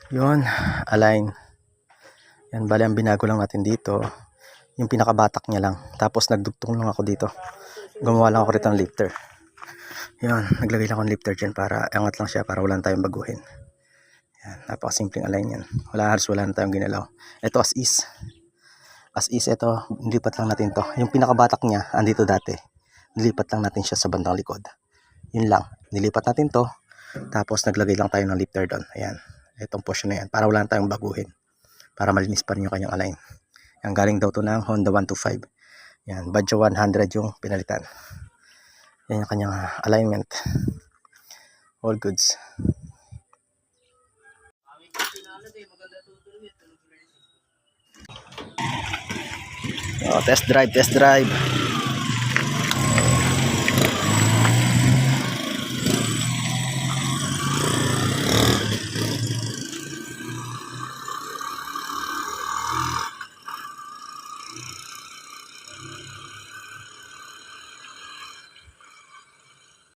Yun, align. Yan, bali ang binago lang natin dito, yung pinakabatak niya lang. Tapos nagdugtong lang ako dito. Gumawa lang ako rito ng lifter. Yan, naglagay lang ako ng lifter dyan para angat lang siya para wala tayong baguhin. Yan, napakasimpleng align yan. Halos wala na tayong ginalaw. Ito as is. As is, ito, nilipat lang natin to. Yung pinakabatak niya, andito dati. Nilipat lang natin siya sa bandang likod. Yun lang. Nilipat natin to. Tapos naglagay lang tayo ng lifter doon. Ayan. Itong portion na yan. Para wala tayong baguhin. Para malinis pa rin yung kanyang align. Yan, galing daw to ng Honda 125. Yan, Badjo 100 yung pinalitan. Yan yung kanyang alignment. All goods. Oh, test drive, test drive.